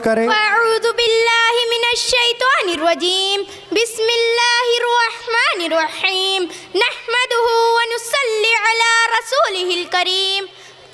کریں۔ اعوذ باللہ من الشیطان الرجیم، بسم اللہ الرحمن الرحیم، نحمدہ ونصلی علی رسولہ الکریم،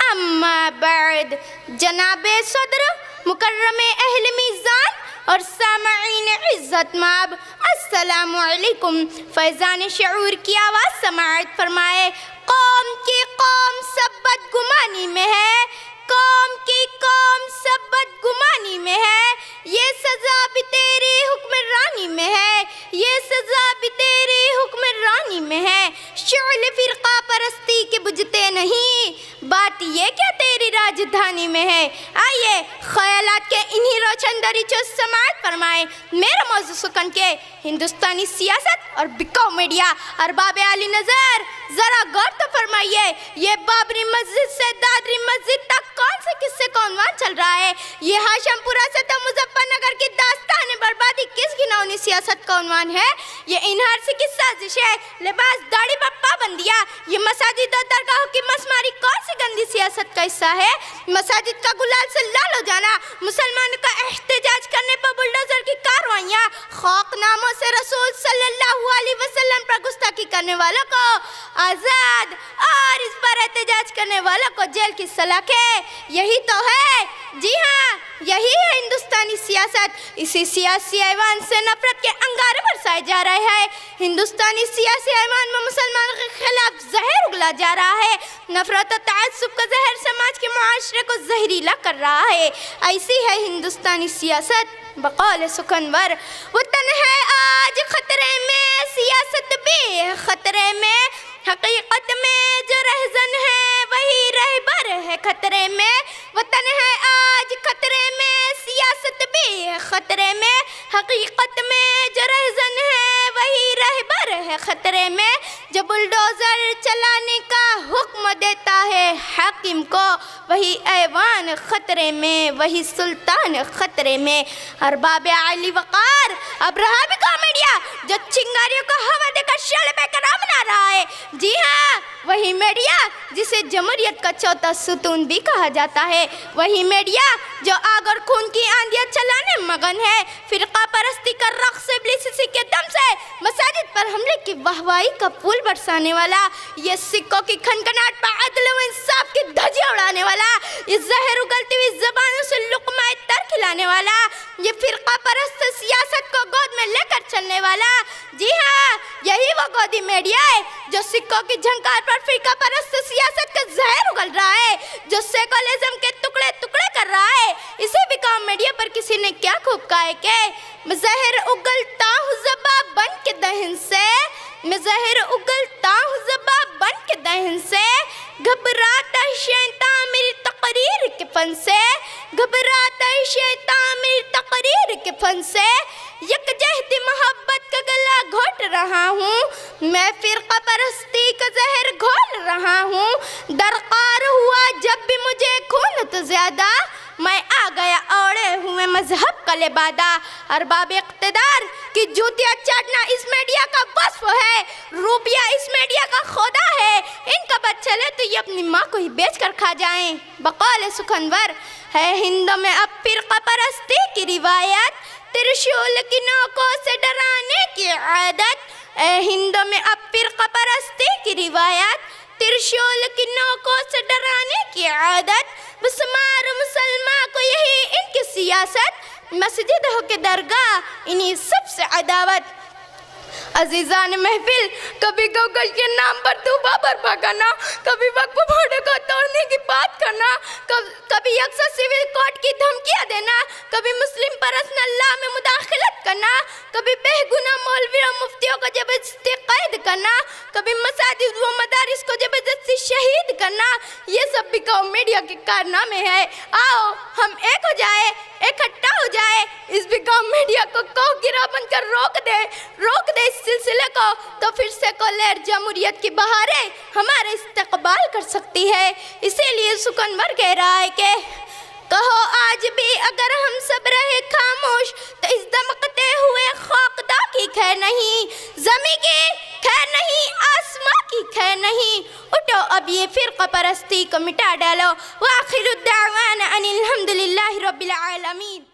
اما بعد۔ جناب صدر، مکرم اہل میزان اور سامعین عزت مآب، السلام علیکم۔ فیضان شعور کی آواز سماعت فرمائے۔ قوم کی قوم سب بدگمانی میں ہے، قوم کی قوم سب بدگمانی میں ہے، یہ سزا بھی تیری حکمرانی میں ہے، یہ سزا بھی تیری حکمرانی میں ہے۔ شعلے فرقہ پرستی کے بجھتے نہیں، بات یہ کیا تیری راجدھانی میں ہے۔ آئیے خیالات کے انہی روشن دریچوں سماعت فرمائے۔ میرا موضوع سکن کے ہندوستانی سیاست اور بکاؤ میڈیا۔ ارباب عالی نظر ذرا غور تو فرمائیے، یہ بابری مسجد سے دادری مسجد تک کون سے قصے کا عنوان چل رہا ہے؟ یہ ہاشم پورہ سے تو مظفر نگر کی داستان بربادی کس گھناؤنی سیاست کا عنوان ہے؟ یہ انہار سے کس سازش ہے؟ لباس داڑھی پر پابندیاں، یہ مساجد اور درگاہوں کی مسماری کون سی گندی سیاست کا حصہ ہے؟ مساجد کا گلال سے لال ہو جانا، مسلمانوں کا احتجاج کرنے پر بلڈوزر کی کاروائیاں، خاک ناموں سے رسول صلی اللہ علیہ وسلم پر گستاخی کرنے والوں کو آزاد اور اس پر احتجاج کرنے والوں کو جیل کی سلاخیں، یہی تو ہے، جی ہاں یہی ہے ہندوستانی سیاست۔ اسی سیاسی ایوان سے نفرت کے انگارے برسائے جا رہے ہیں۔ ہندوستانی سیاسی ایوان میں مسلمانوں کے خلاف زہر اگلا جا رہا ہے، نفرت و تعصب کا زہر سماج کے معاشرے کو زہریلا کر رہا ہے۔ ایسی ہے ہندوستانی سیاست۔ بقول سکنور، وطن ہے آج خطرے میں، سیاست بھی ہے خطرے میں، حقیقت میں جو رہزن ہے وہی رہبر ہے خطرے میں۔ وطن ہے آج خطرے میں، سیاست بھی ہے خطرے میں، حقیقت میں جو رہزن ہے وہی رہبر ہے خطرے میں۔ جو بلڈوزر چلانے کا حکم دیتا ہے حاکم کو، وہی ایوان خطرے میں، وہی سلطان خطرے میں۔ ارباب عالی وقار، اب رہا بھی کامیڈیا جو چنگاریوں کو ہوا دے کر شعلے بے قرار بنا رہا ہے، جی ہاں وہی میڈیا جسے جمہوریت کا چوتھا ستون بھی کہا جاتا ہے، وہی میڈیا جو آگ اور خون کی آندیاں چلانے مگن ہے، فرقہ پرستی کا رقص ابلیسی کے دم سے مساجد پر حملے کی واہوائی کا پھول برسانے والا، یہ سکوں کی کھنکھناہٹ پر عدل و انصاف کی دھجیاں اڑانے والا، یہ زہر اگلتی ہوئی زبانوں سے لقمہ تر کھلانے والا، یہ فرقہ پرست سیاست کو گود میں لے کر چلنے والا، جی ہاں یہی وہ گودی میڈیا ہے جو سکوں کی جھنکار پر فرقہ پرست سیاست کا زہر اگل رہا ہے، جو سیکولرزم کے ٹکڑے ٹکڑے کر رہا ہے۔ اسی بکاؤ میڈیا پر کسی نے کیا خوب کہا ہے کہ میں زہر اگلتا ہوں زباں بن کے دہن سے، میں زہر اگلتا ہوں زباں بن کے دہن سے، گھبراتا ہے شیطان میری تقریر کے فن سے، گھبراتا ہے شیطان میری تقریر کے فن سے، یکجہتی محبت کا گلا گھوٹ رہا ہوں، میں فرقہ پرستی کا زہر گھول رہا ہوں، درکار ہوا جب بھی مجھے خون تو زیادہ، میں آ گیا اوڑے ہوئے مذہب کا لبادہ۔ ارباب اقتدار کی جوتیاں چاٹنا اس میڈیا کا وصف ہے، روپیہ اس میڈیا کا خدا ہے، ان کا بد چلے تو یہ اپنی ماں کو ہی بیچ کر کھا جائیں۔ بقول سکنور، ہے ہندوں میں اب فرقہ پرستی کی روایت، ترشول کی نوکوں سے ڈرانے کی عادت، اے ہندوں میں اب فرقہ پرستی کی روایت، ترشول کی نوکوں سے ڈرانے کی عادت، بسمار مسلمان کو یہی ان کی سیاست، مسجد ہو کے درگاہ انہی سب سے عداوت۔ عزیزان محفل، کبھی گوگش کے نام پر دوبا برپا کرنا، کبھی وقف بورڈ کو توڑنے کی بات کرنا، کبھی یکساں سول کوڈ کی دھمکیاں دینا، کبھی مسلم پرسنل اللہ میں مداخلت کرنا، کبھی بے گناہ مولویوں مفتیوں کو زبردستی قید کرنا، کبھی مساجد و مدارس کو زبردستی شہید کرنا، یہ سب بکاؤ میڈیا کے کارنامے ہیں۔ آؤ ہم ایک ہو جائے، اکٹھا ہو جائے، اس بکاؤ میڈیا کو گرا بن کر روک دے اس سلسلے کو، تو پھر سیکولر جمہوریت کی بہاریں ہمارا استقبال کر سکتی ہے۔ اسی لیے سکنور کہہ رہا ہے کہ کہو آج بھی اگر ہم سب رہے خاموش تو اس دمکتے ہوئے خاکدہ کی خیر نہیں، زمین کی خیر نہیں، آسمان کی خیر نہیں، اٹھو اب یہ فرقہ پرستی کو مٹا ڈالو۔ وآخر الدعوانا ان الحمدللہ رب العالمین۔